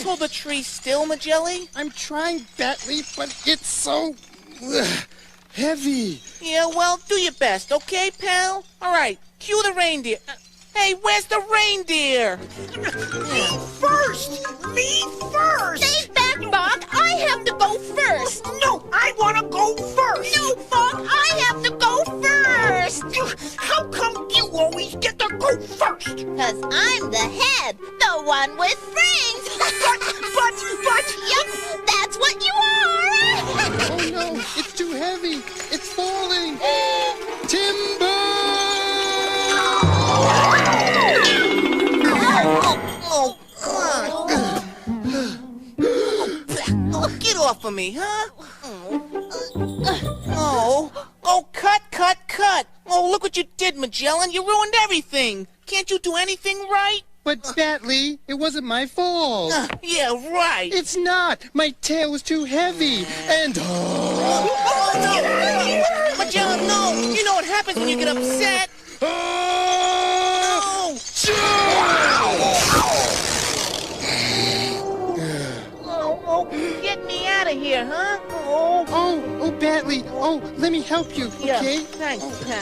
just hold the tree still, Magellan? I'm trying, Batley, but it's so heavy. Yeah, well, do your best, okay, pal? All right, cue the reindeer. Hey, where's the reindeer? Me first! Me first! Stay back, Bog. I have to go first. No, I want to go first! No, Bog, I have to go first. How come you always get to go first? Because I'm the head, the one with brains. But... Yep, that's what you are. Oh no, it's too heavy. It's falling. Timber! Oh, get off of me, huh? Oh, cut. Oh, look what you did, Magellan. You ruined everything. Can't you do anything right? But Batley, it wasn't my fault. Yeah, right. It's not. My tail was too heavy. And... Oh, no. Magellan, no. You know what happens when you get upset. Oh, get me out of here, huh? Oh, Batley. Oh, let me help you, Yeah, okay? thanks, pal.